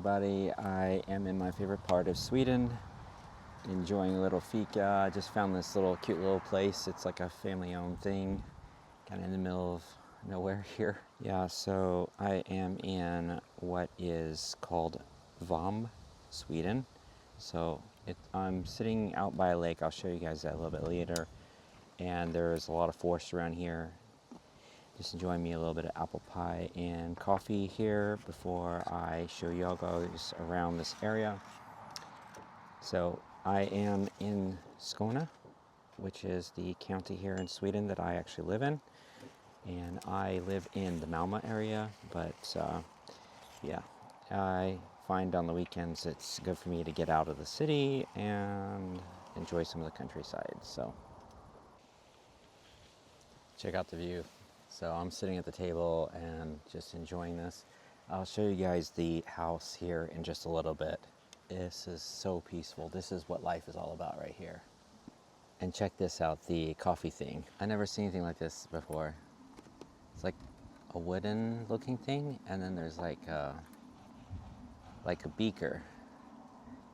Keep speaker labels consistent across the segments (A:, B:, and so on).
A: everybody. I am in my favorite part of Sweden, enjoying a little Fika. I just found this cute little place. It's like a family-owned thing, kind of in the middle of nowhere here. Yeah, so I am in what is called Vomb, Sweden. So I'm sitting out by a lake. I'll show you guys that a little bit later. And there's a lot of forest around here. Just enjoying me a little bit of apple pie and coffee here before I show y'all guys around this area. So I am in Skåne, which is the county here in Sweden that I actually live in. And I live in the Malmö area, but yeah, I find on the weekends it's good for me to get out of the city and enjoy some of the countryside. So check out the view. So I'm sitting at the table and just enjoying this. I'll show you guys the house here in just a little bit. This is so peaceful. This is what life is all about right here. And check this out, the coffee thing. I never seen anything like this before. It's like a wooden looking thing, and then there's like a beaker.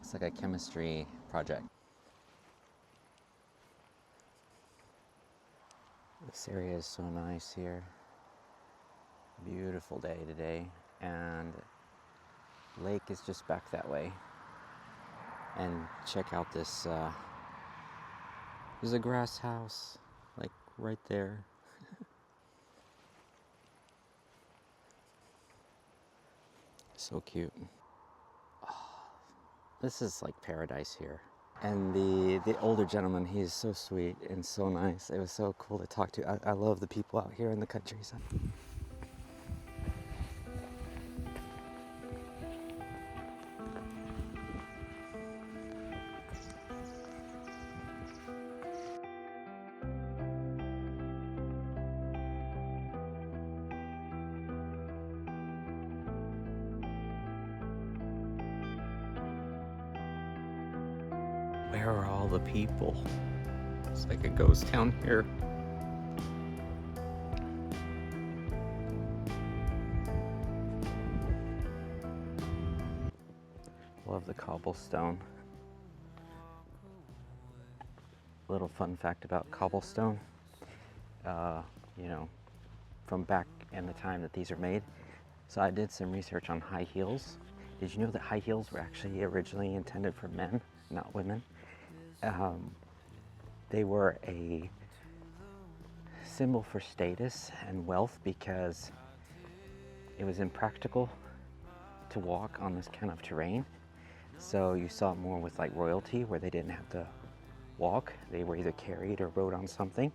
A: It's like a chemistry project. This area is so nice here. Beautiful day today, and lake is just back that way. And check out this, there's a grass house, like right there. So cute. Oh, this is like paradise here. And the older gentleman, he is so sweet and so nice. It was so cool to talk to. I love the people out here in the countryside. Where are all the people? It's like a ghost town here. Love the cobblestone. Little fun fact about cobblestone. You know, from back in the time that these are made. So I did some research on high heels. Did you know that high heels were actually originally intended for men, not women? They were a symbol for status and wealth because it was impractical to walk on this kind of terrain. So you saw it more with like royalty, where they didn't have to walk. They were either carried or rode on something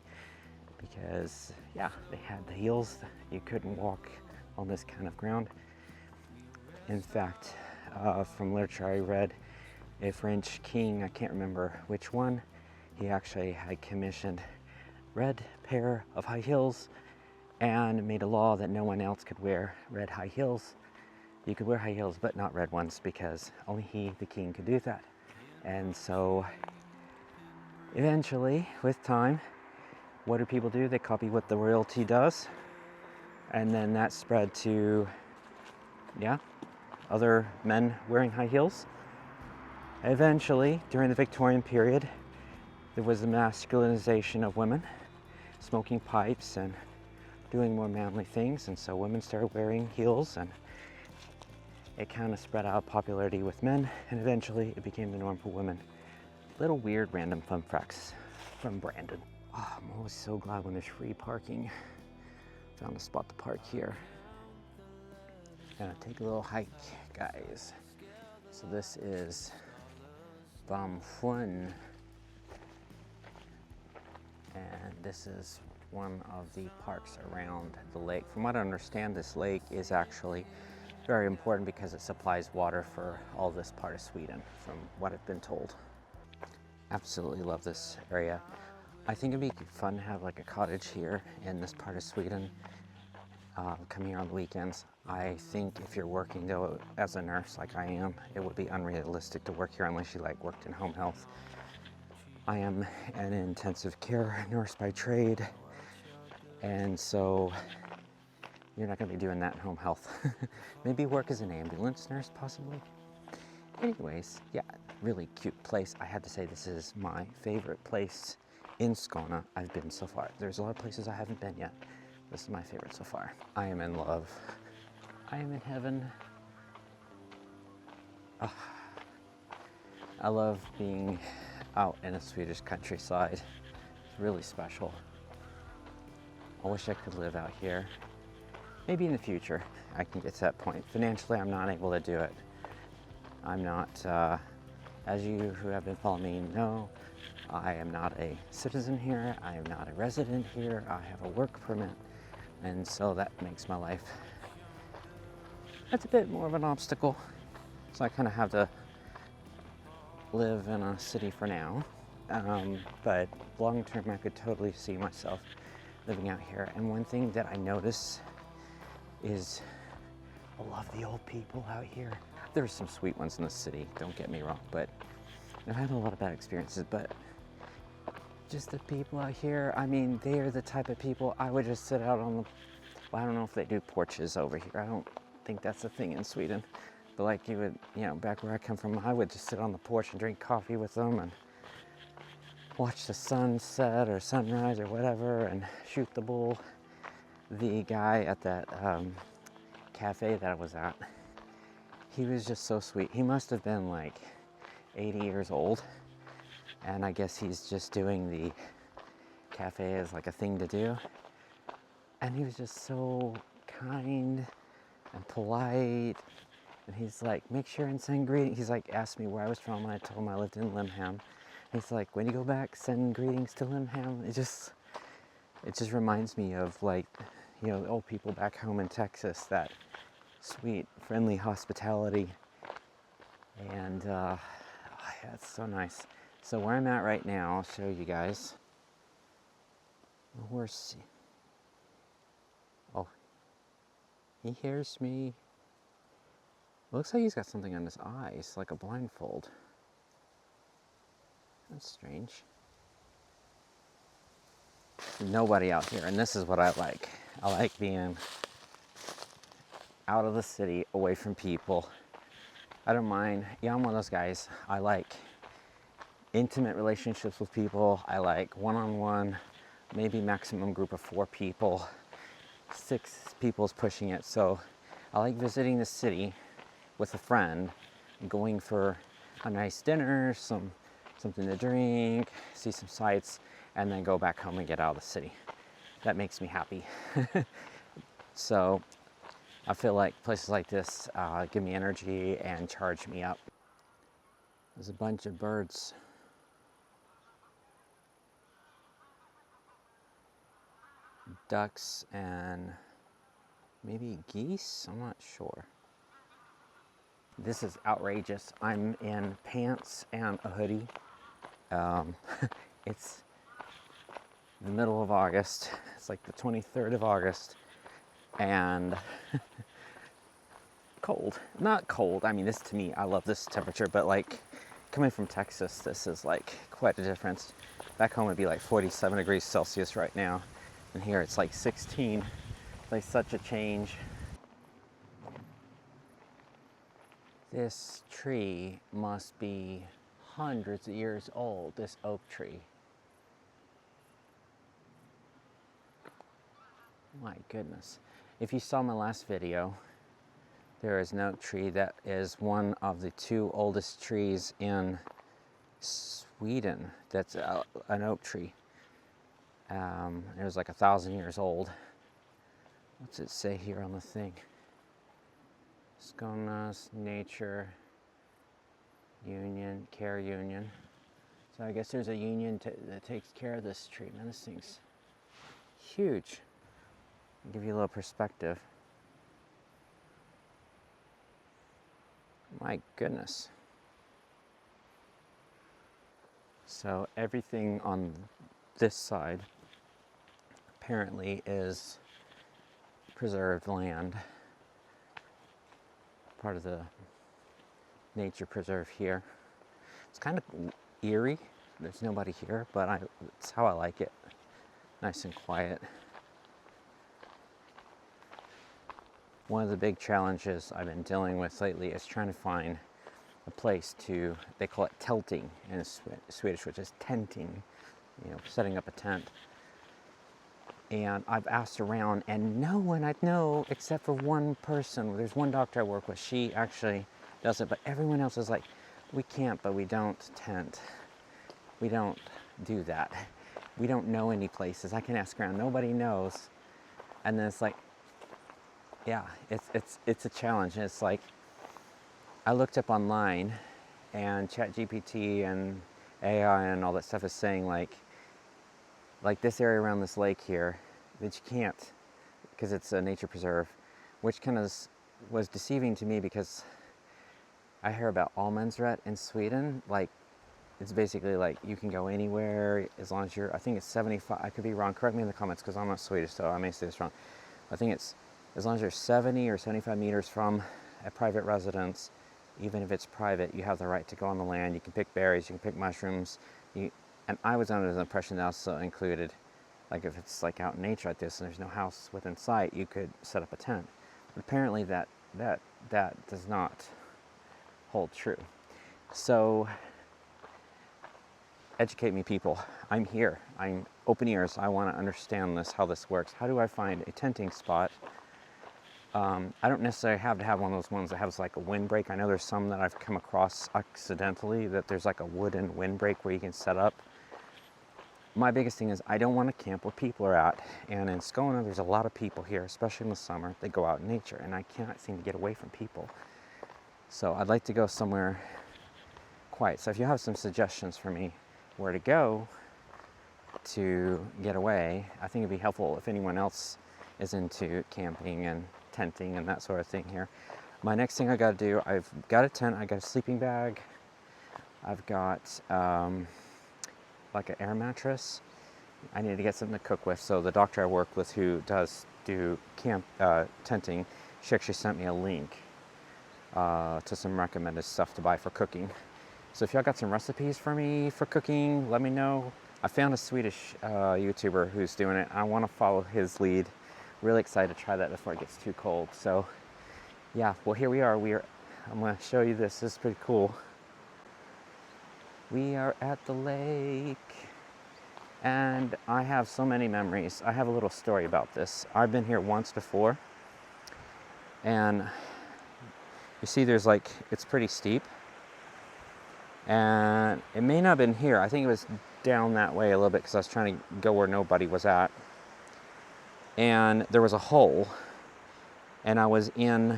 A: because, yeah, they had the heels. You couldn't walk on this kind of ground. In fact, from literature I read, a French king, I can't remember which one, he actually had commissioned red pair of high heels and made a law that no one else could wear red high heels. You could wear high heels, but not red ones, because only he, the king, could do that. And so eventually, with time, what do people do? They copy what the royalty does. And then that spread to, yeah, other men wearing high heels. Eventually, during the Victorian period, there was the masculinization of women, smoking pipes and doing more manly things, and so women started wearing heels, and it kind of spread out popularity with men, and eventually it became the norm for women. Little weird random fun facts from Brandon. Oh, I'm always so glad when there's free parking. Found a spot to park here. Gonna take a little hike, guys. So this is Vomb, and this is one of the parks around the lake. From what I understand, this lake is actually very important because it supplies water for all this part of Sweden, from what I've been told. Absolutely love this area. I think it'd be fun to have like a cottage here in this part of Sweden. Come here on the weekends. I think if you're working though as a nurse like I am, it would be unrealistic to work here unless you like worked in home health. I am an intensive care nurse by trade, and so You're not going to be doing that in home health. Maybe work as an ambulance nurse, possibly. Anyways, yeah, really cute place. I had to say this is my favorite place in Skåne I've been so far. There's a lot of places I haven't been yet. This is my favorite so far. I am in love. I am in heaven. Oh, I love being out in a Swedish countryside. It's really special. I wish I could live out here. Maybe in the future I can get to that point. Financially, I'm not able to do it. I'm not, as you who have been following me know, I am not a citizen here. I am not a resident here. I have a work permit. And so that makes my life, that's a bit more of an obstacle. So I kind of have to live in a city for now. But long term, I could totally see myself living out here. And one thing that I notice is I love the old people out here. There's some sweet ones in the city, don't get me wrong, but I've had a lot of bad experiences, but just the people out here, I mean, they are the type of people I would just sit out on the, well, I don't know if they do porches over here. I don't think that's a thing in Sweden, but like you would, you know, back where I come from, I would just sit on the porch and drink coffee with them and watch the sunset or sunrise or whatever and shoot the bull. The guy at that cafe that I was at, he was just so sweet. He must have been like 80 years old, and I guess he's just doing the cafe as like a thing to do. And he was just so kind and polite, and he's like, make sure and send greetings. He's like, asked me where I was from, and I told him I lived in Limham. He's like, when you go back, send greetings to Limham. It just reminds me of, like, you know, the old people back home in Texas, that sweet, friendly hospitality. And yeah, it's so nice. So where I'm at right now, I'll show you guys. The horse. Oh, he hears me. Looks like he's got something on his eyes, like a blindfold. That's strange. Nobody out here, and this is what I like. I like being out of the city, away from people. I don't mind. Yeah, I'm one of those guys. I like intimate relationships with people. I like one-on-one, maybe maximum group of 4 people. 6 people is pushing it. So I like visiting the city with a friend, going for a nice dinner, something to drink, see some sights, and then go back home and get out of the city. That makes me happy. So I feel like places like this give me energy and charge me up. There's a bunch of birds. Ducks and maybe geese, I'm not sure. This is outrageous. I'm in pants and a hoodie. It's the middle of August. It's like the 23rd of August. And cold. Not cold. I mean, this, to me, I love this temperature, but like coming from Texas, this is like quite a difference. Back home it'd be like 47 degrees Celsius right now. And here it's like 16. Like such a change. This tree must be hundreds of years old, this oak tree. My goodness. If you saw my last video, there is an oak tree that is one of the 2 oldest trees in Sweden. That's an oak tree. It was like 1,000 years old. What's it say here on the thing? Skåne's Nature Union, Care Union. So I guess there's a union that takes care of this tree. Man, this thing's huge. I'll give you a little perspective. My goodness. So everything on this side apparently is preserved land. Part of the nature preserve here. It's kind of eerie. There's nobody here, but it's how I like it. Nice and quiet. one of the big challenges I've been dealing with lately is trying to find a place to, they call it telting in Swedish, which is tenting, you know, setting up a tent. And I've asked around, and no one I know except for one person. There's one doctor I work with, she actually does it, but everyone else is like, we camp, but we don't tent. We don't do that. We don't know any places. I can ask around, nobody knows. And then it's like, yeah, it's a challenge. And it's like, I looked up online, and ChatGPT and AI and all that stuff is saying like this area around this lake here, that you can't, because it's a nature preserve, which kind of was deceiving to me, because I hear about Allemansrätt in Sweden, like it's basically like you can go anywhere as long as you're, I think it's 75, I could be wrong, correct me in the comments because I'm not Swedish, so I may say this wrong. I think it's as long as you're 70 or 75 meters from a private residence, even if it's private, you have the right to go on the land. You can pick berries, you can pick mushrooms. And I was under the impression that also included, like if it's like out in nature like this and there's no house within sight, you could set up a tent. But apparently that does not hold true. So educate me, people. I'm here. I'm open ears. I want to understand this, how this works. How do I find a tenting spot? I don't necessarily have to have one of those ones that has like a windbreak. I know there's some that I've come across accidentally that there's like a wooden windbreak where you can set up. My biggest thing is I don't want to camp where people are at. And in Skåne, there's a lot of people here, especially in the summer. They go out in nature, and I cannot seem to get away from people. So I'd like to go somewhere quiet. So if you have some suggestions for me where to go to get away, I think it'd be helpful if anyone else is into camping and tenting and that sort of thing here. My next thing I got to do, I've got a tent, I got a sleeping bag, I've got like an air mattress. I need to get something to cook with. So the doctor I work with who does do camp tenting, she actually sent me a link to some recommended stuff to buy for cooking. So if y'all got some recipes for me for cooking, let me know. I found a Swedish YouTuber who's doing it. I want to follow his lead. Really excited to try that before it gets too cold. So yeah, well, here we are. I'm going to show you this. This is pretty cool. We are at the lake, and I have so many memories. I have a little story about this. I've been here once before, and you see there's like, it's pretty steep, and it may not have been here. I think it was down that way a little bit because I was trying to go where nobody was at. And there was a hole, and I was in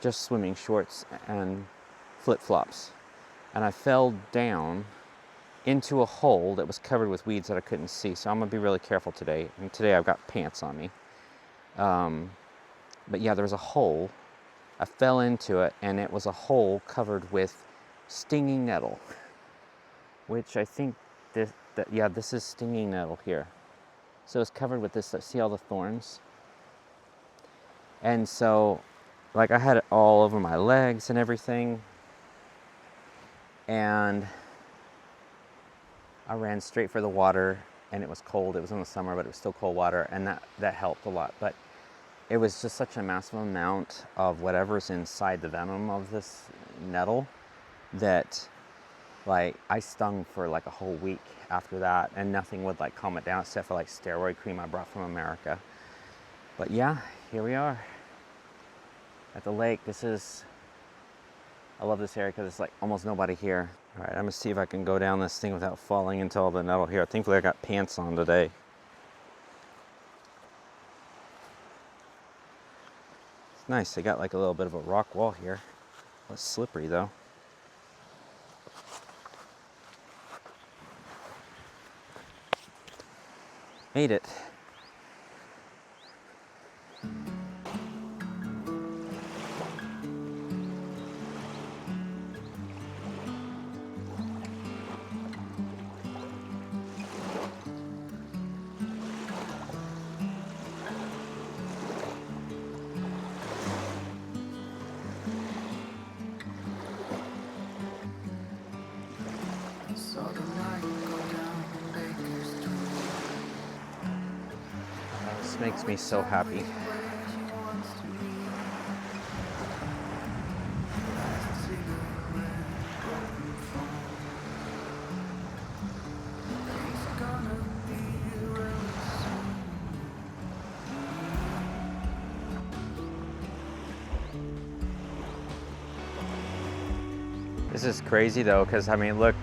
A: just swimming shorts and flip-flops, and I fell down into a hole that was covered with weeds that I couldn't see. So I'm gonna be really careful today. And today I've got pants on me. But yeah, there was a hole. I fell into it, and it was a hole covered with stinging nettle, which I think this is stinging nettle here. So it's covered with this, see all the thorns? And so, like, I had it all over my legs and everything. And I ran straight for the water, and it was cold. It was in the summer, but it was still cold water, and that helped a lot. But it was just such a massive amount of whatever's inside the venom of this nettle that, like, I stung for like a whole week after that, and nothing would like calm it down except for like steroid cream I brought from America. But yeah, here we are at the lake. I love this area because it's like almost nobody here. All right, I'm gonna see if I can go down this thing without falling into all the nettle here. Thankfully I got pants on today. It's nice, they got like a little bit of a rock wall here. It's slippery though. Made it. This makes me so happy. This is crazy though, because I mean, look,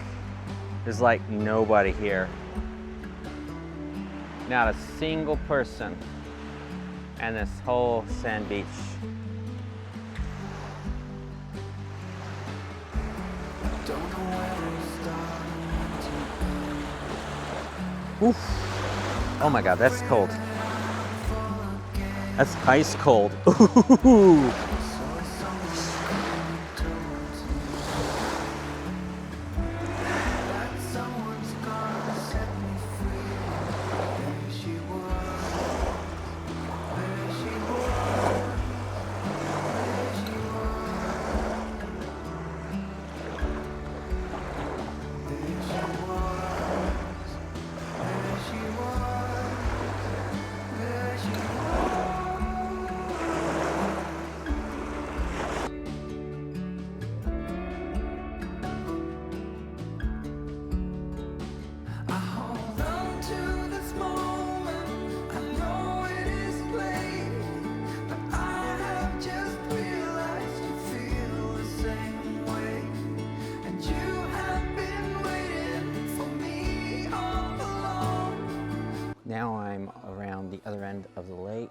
A: there's like nobody here. Not a single person. And this whole sand beach. Oof. Oh my God, that's cold. That's ice cold. Ooh. Now I'm around the other end of the lake,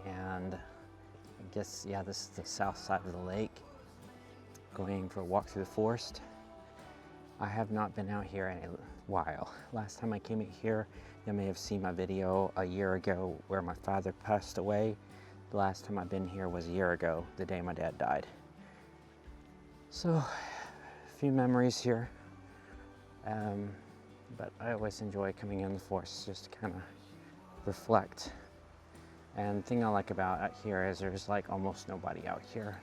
A: and I guess, yeah, this is the south side of the lake. Going for a walk through the forest. I have not been out here in a while. Last time I came here, you may have seen my video a year ago where my father passed away. The last time I've been here was a year ago, the day my dad died. So, a few memories here. But I always enjoy coming in the forest just to kind of reflect. And the thing I like about out here is there's like almost nobody out here.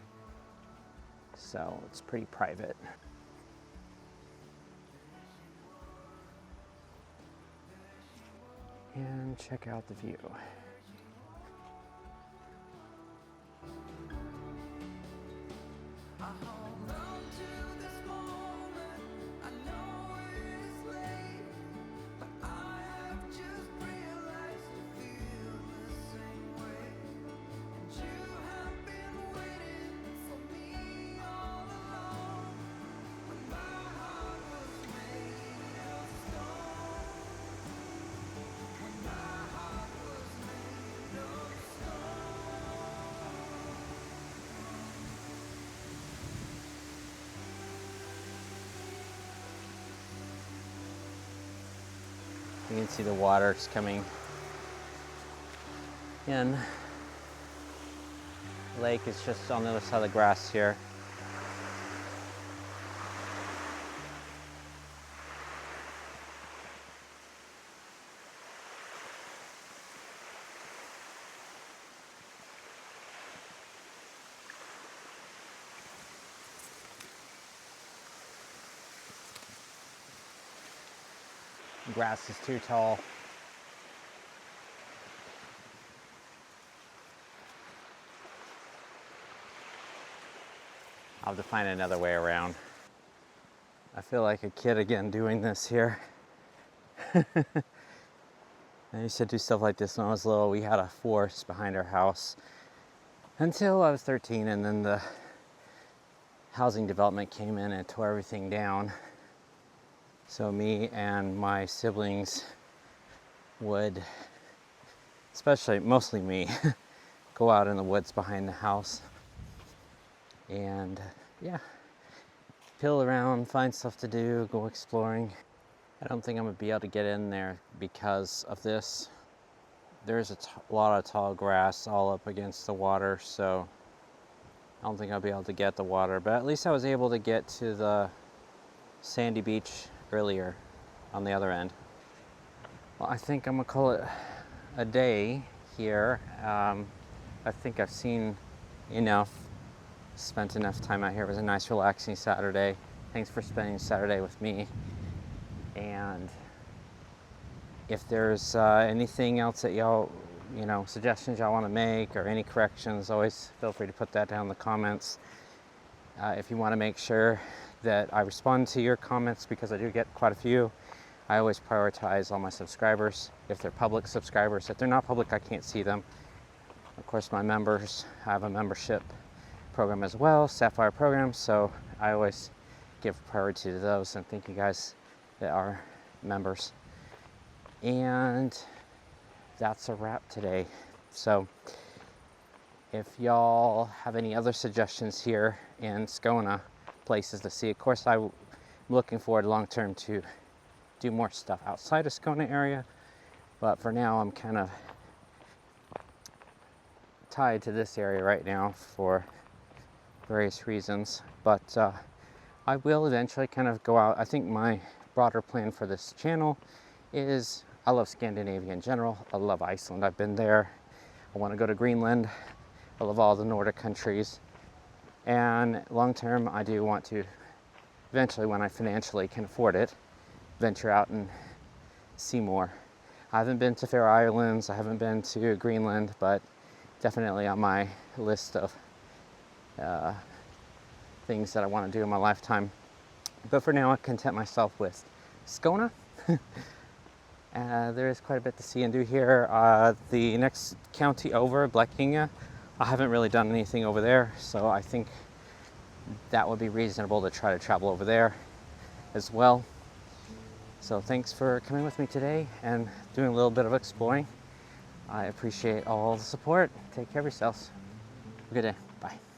A: So it's pretty private. And check out the view. You can see the water's coming in. The lake is just on the other side of the grass here. The grass is too tall. I'll have to find another way around. I feel like a kid again doing this here. I used to do stuff like this when I was little. We had a forest behind our house until I was 13, and then the housing development came in and tore everything down. So me and my siblings would, mostly me, go out in the woods behind the house and, yeah, pill around, find stuff to do, go exploring. I don't think I'm gonna be able to get in there because of this. There's a lot of tall grass all up against the water, so I don't think I'll be able to get the water, but at least I was able to get to the sandy beach earlier on the other end. Well, I think I'm gonna call it a day here. I think I've seen enough, spent enough time out here. It was a nice relaxing Saturday. Thanks for spending Saturday with me. And if there's anything else that y'all, suggestions y'all want to make or any corrections, always feel free to put that down in the comments. If you want to make sure that I respond to your comments, because I do get quite a few, I always prioritize all my subscribers. If they're public subscribers, if they're not public, I can't see them. Of course, my members, I have a membership program as well, Sapphire program, so I always give priority to those, and thank you guys that are members. And that's a wrap today. So if y'all have any other suggestions here in Skåne, places to see, of course I'm looking forward long term to do more stuff outside of Skåne area, but for now I'm kind of tied to this area right now for various reasons. But I will eventually kind of go out. I think my broader plan for this channel is, I love Scandinavia in general. I love Iceland. I've been there. I want to go to Greenland. I love all the Nordic countries. And long term, I do want to eventually, when I financially can afford it, venture out and see more. I haven't been to Faroe Islands. I haven't been to Greenland, but definitely on my list of things that I want to do in my lifetime. But for now, I content myself with Skåne. There is quite a bit to see and do here. The next county over, Blekinge, I haven't really done anything over there, so I think that would be reasonable to try to travel over there as well. So thanks for coming with me today and doing a little bit of exploring. I appreciate all the support. Take care of yourselves. Have a good day. Bye.